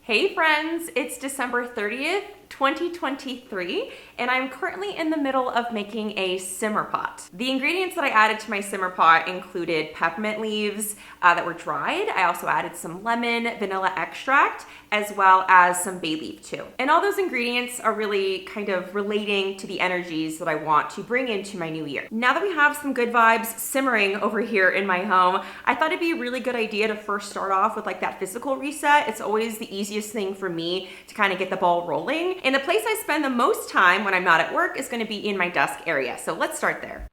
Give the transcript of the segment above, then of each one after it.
Hey friends, it's December 30th, 2023, and I'm currently in the middle of making a simmer pot. The ingredients that I added to my simmer pot included peppermint leaves that were dried. I also added some lemon, vanilla extract, as well as some bay leaf too. And all those ingredients are really kind of relating to the energies that I want to bring into my new year. Now that we have some good vibes simmering over here in my home, I thought it'd be a really good idea to first start off with like that physical reset. It's always the easiest thing for me to kind of get the ball rolling. And the place I spend the most time when I'm not at work is going to be in my desk area. So let's start there.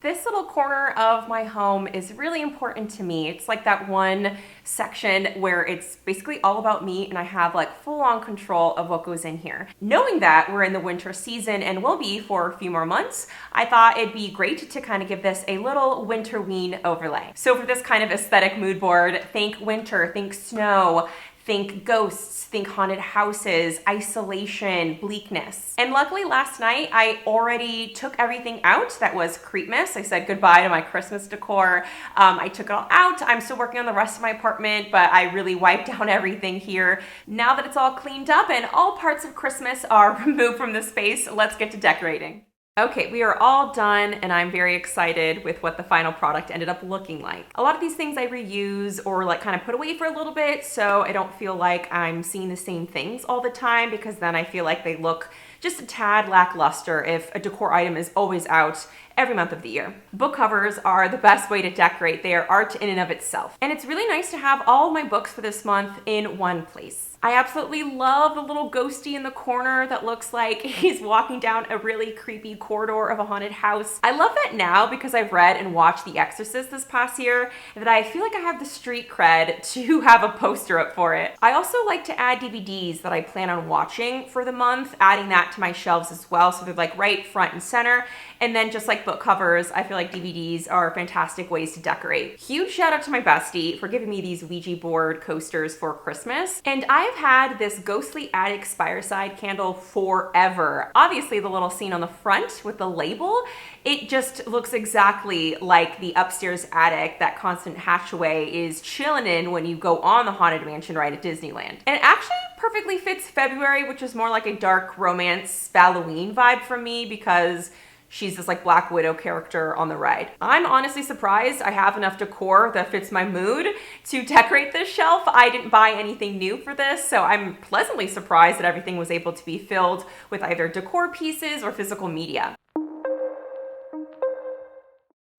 This little corner of my home is really important to me. It's like that one section where it's basically all about me and I have like full-on control of what goes in here. Knowing that we're in the winter season and will be for a few more months, I thought it'd be great to kind of give this a little winterween overlay. So for this kind of aesthetic mood board, think winter, think snow, think ghosts, think haunted houses, isolation, bleakness. And luckily last night, I already took everything out that was Creepmas. I said goodbye to my Christmas decor. I took it all out. I'm still working on the rest of my apartment, but I really wiped down everything here. Now that it's all cleaned up and all parts of Christmas are removed from the space, let's get to decorating. Okay, we are all done and I'm very excited with what the final product ended up looking like. A lot of these things I reuse or like kind of put away for a little bit so I don't feel like I'm seeing the same things all the time, because then I feel like they look just a tad lackluster if a decor item is always out every month of the year. Book covers are the best way to decorate. They are art in and of itself. And it's really nice to have all of my books for this month in one place. I absolutely love the little ghosty in the corner that looks like he's walking down a really creepy corridor of a haunted house. I love that now because I've read and watched The Exorcist this past year that I feel like I have the street cred to have a poster up for it. I also like to add DVDs that I plan on watching for the month, adding that to my shelves as well, so they're like right front and center. And then just like book covers, I feel like DVDs are fantastic ways to decorate. Huge shout out to my bestie for giving me these Ouija board coasters for Christmas. And I've had this ghostly attic fireside candle forever. Obviously the little scene on the front with the label, it just looks exactly like the upstairs attic that Constant Hatchaway is chilling in when you go on the Haunted Mansion ride at Disneyland. And it actually perfectly fits February, which is more like a dark romance Halloween vibe for me because she's this like Black Widow character on the ride. I'm honestly surprised I have enough decor that fits my mood to decorate this shelf. I didn't buy anything new for this, so I'm pleasantly surprised that everything was able to be filled with either decor pieces or physical media.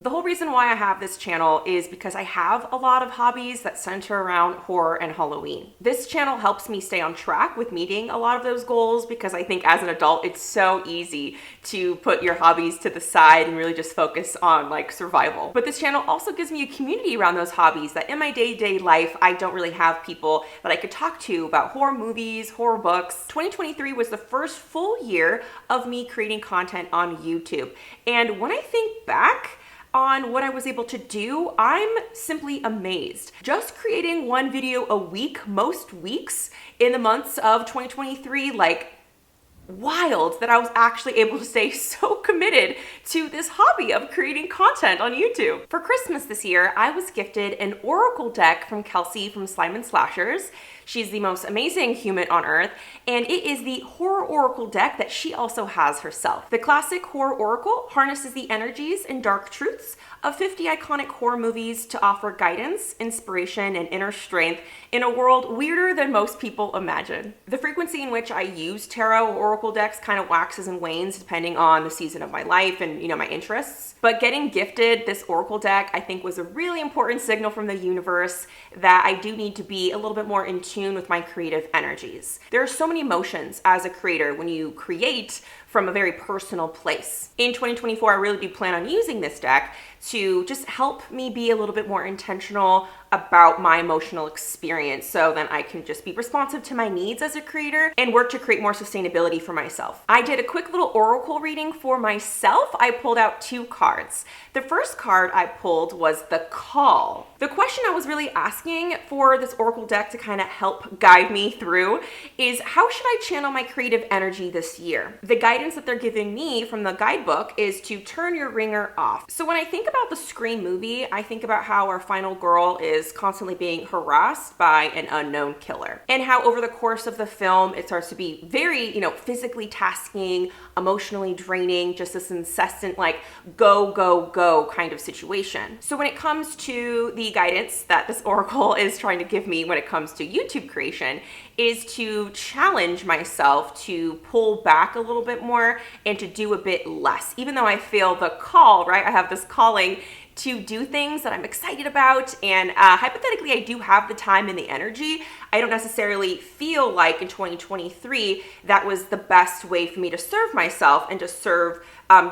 The whole reason why I have this channel is because I have a lot of hobbies that center around horror and Halloween. This channel helps me stay on track with meeting a lot of those goals because I think as an adult, it's so easy to put your hobbies to the side and really just focus on like survival. But this channel also gives me a community around those hobbies that in my day-to-day life, I don't really have people that I could talk to about horror movies, horror books. 2023 was the first full year of me creating content on YouTube. And when I think back on what I was able to do, I'm simply amazed. Just creating one video a week, most weeks in the months of 2023, like wild that I was actually able to stay so committed to this hobby of creating content on YouTube. For Christmas this year, I was gifted an oracle deck from Kelsey from Slime and Slashers. She's the most amazing human on earth, and it is the horror oracle deck that she also has herself. The classic horror oracle harnesses the energies and dark truths of 50 iconic horror movies to offer guidance, inspiration, and inner strength in a world weirder than most people imagine. The frequency in which I use tarot or oracle decks kind of waxes and wanes depending on the season of my life and, my interests. But getting gifted this oracle deck, I think, was a really important signal from the universe that I do need to be a little bit more in tune with my creative energies. There are so many emotions as a creator when you create from a very personal place. In 2024, I really do plan on using this deck to just help me be a little bit more intentional about my emotional experience so then I can just be responsive to my needs as a creator and work to create more sustainability for myself. I did a quick little oracle reading for myself. I pulled out 2 cards. The first card I pulled was the call. The question I was really asking for this oracle deck to kind of help guide me through is, how should I channel my creative energy this year? The guidance that they're giving me from the guidebook is to turn your ringer off. So when I think about the Scream movie, I think about how our final girl is is constantly being harassed by an unknown killer. And how over the course of the film, it starts to be very, physically tasking, emotionally draining, just this incessant, like, go, go, go kind of situation. So when it comes to the guidance that this oracle is trying to give me when it comes to YouTube creation, is to challenge myself to pull back a little bit more and to do a bit less. Even though I feel the call, right? I have this calling to do things that I'm excited about, and hypothetically I do have the time and the energy. I don't necessarily feel like in 2023 that was the best way for me to serve myself and to serve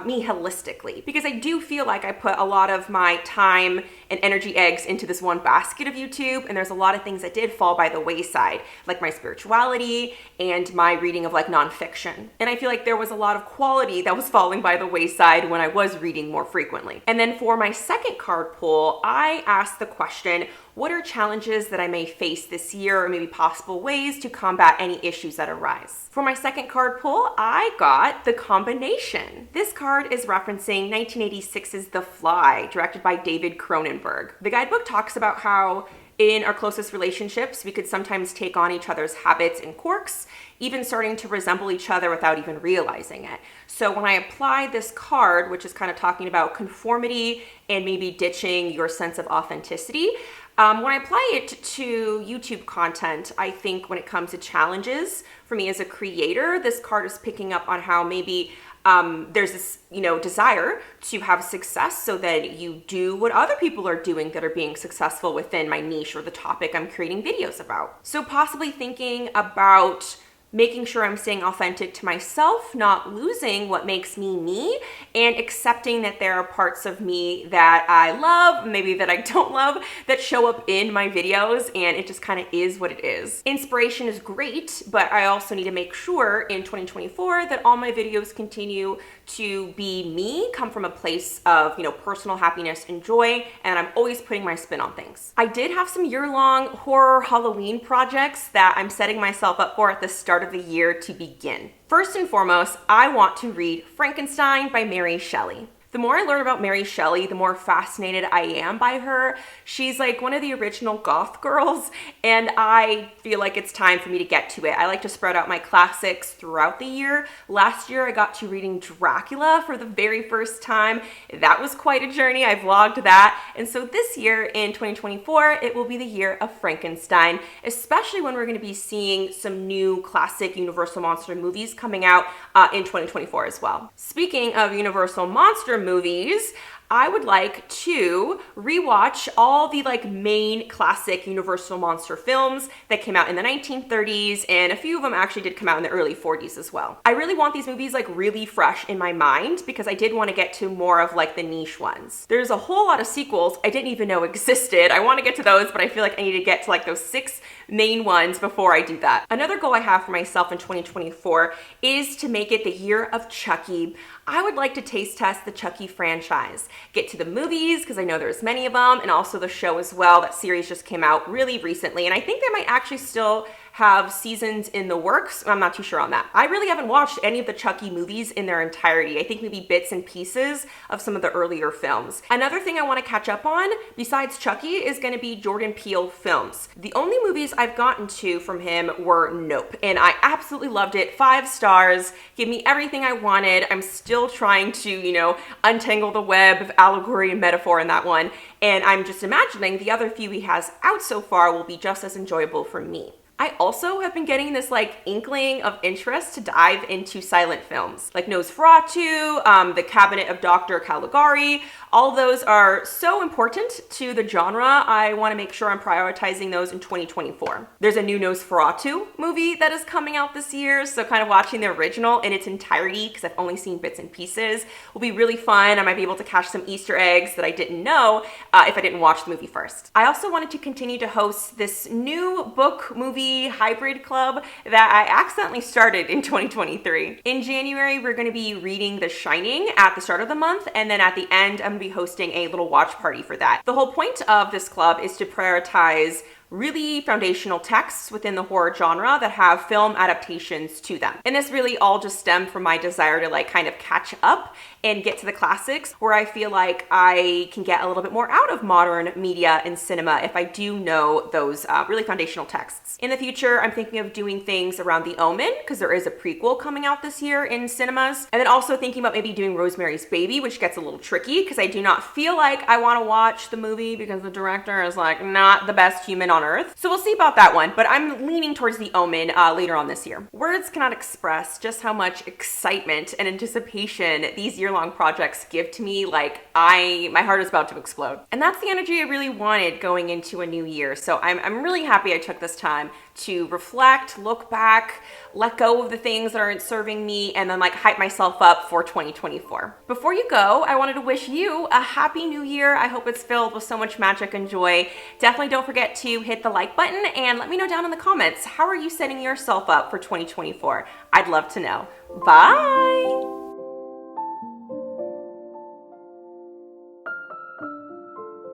me holistically, because I do feel like I put a lot of my time and energy eggs into this one basket of YouTube, and there's a lot of things that did fall by the wayside, like my spirituality and my reading of like nonfiction. And I feel like there was a lot of quality that was falling by the wayside when I was reading more frequently. And then for my second card pull, I asked the question, what are challenges that I may face this year, or maybe possible ways to combat any issues that arise? For my second card pull, I got the combination. This card is referencing 1986's The Fly, directed by David Cronenberg. The guidebook talks about how in our closest relationships, we could sometimes take on each other's habits and quirks, even starting to resemble each other without even realizing it. So when I apply this card, which is kind of talking about conformity and maybe ditching your sense of authenticity, when I apply it to YouTube content, I think when it comes to challenges, for me as a creator, this card is picking up on how maybe there's this, desire to have success so that you do what other people are doing that are being successful within my niche or the topic I'm creating videos about. So possibly thinking about making sure I'm staying authentic to myself, not losing what makes me me, and accepting that there are parts of me that I love, maybe that I don't love, that show up in my videos, and it just kind of is what it is. Inspiration is great, but I also need to make sure in 2024 that all my videos continue to be me, come from a place of, personal happiness and joy, and I'm always putting my spin on things. I did have some year-long horror Halloween projects that I'm setting myself up for at the start of the year to begin. First and foremost, I want to read Frankenstein by Mary Shelley. The more I learn about Mary Shelley, the more fascinated I am by her. She's like one of the original goth girls, and I feel like it's time for me to get to it. I like to spread out my classics throughout the year. Last year, I got to reading Dracula for the very first time. That was quite a journey. I vlogged that. And so this year, in 2024, it will be the year of Frankenstein, especially when we're going to be seeing some new classic Universal Monster movies coming out in 2024 as well. Speaking of Universal Monster movies, I would like to rewatch all the main classic Universal Monster films that came out in the 1930s, and a few of them actually did come out in the early 40s as well. I really want these movies really fresh in my mind because I did want to get to more of the niche ones. There's a whole lot of sequels I didn't even know existed. I want to get to those, but I feel like I need to get to those 6 main ones before I do that. Another goal I have for myself in 2024 is to make it the year of Chucky. I would like to taste test the Chucky franchise, get to the movies because I know there's many of them, and also the show as well. That series just came out really recently, and I think they might actually still have seasons in the works. I'm not too sure on that. I really haven't watched any of the Chucky movies in their entirety. I think maybe bits and pieces of some of the earlier films. Another thing I want to catch up on besides Chucky is going to be Jordan Peele films. The only movies I've gotten to from him were Nope, and I absolutely loved it. 5 stars, gave me everything I wanted. I'm still trying to, untangle the web of allegory and metaphor in that one, and I'm just imagining the other few he has out so far will be just as enjoyable for me. I also have been getting this inkling of interest to dive into silent films, like Nosferatu, The Cabinet of Dr. Caligari. All those are so important to the genre. I want to make sure I'm prioritizing those in 2024. There's a new Nosferatu movie that is coming out this year, so kind of watching the original in its entirety, because I've only seen bits and pieces, will be really fun. I might be able to catch some Easter eggs that I didn't know if I didn't watch the movie first. I also wanted to continue to host this new book movie hybrid club that I accidentally started in 2023. In January, we're going to be reading The Shining at the start of the month, and then at the end, I'm going to be hosting a little watch party for that. The whole point of this club is to prioritize really foundational texts within the horror genre that have film adaptations to them. And this really all just stemmed from my desire to like kind of catch up and get to the classics, where I feel like I can get a little bit more out of modern media and cinema if I do know those really foundational texts. In the future, I'm thinking of doing things around The Omen, because there is a prequel coming out this year in cinemas. And then also thinking about maybe doing Rosemary's Baby, which gets a little tricky because I do not feel like I want to watch the movie because the director is like not the best human on earth. So we'll see about that one, but I'm leaning towards The Omen later on this year. Words cannot express just how much excitement and anticipation these year-long projects give to me. Like my heart is about to explode. And that's the energy I really wanted going into a new year. So I'm really happy I took this time to reflect, look back, let go of the things that aren't serving me, and then like hype myself up for 2024. Before you go, I wanted to wish you a happy new year. I hope it's filled with so much magic and joy. Definitely don't forget to hit the like button and let me know down in the comments, how are you setting yourself up for 2024? I'd love to know. Bye!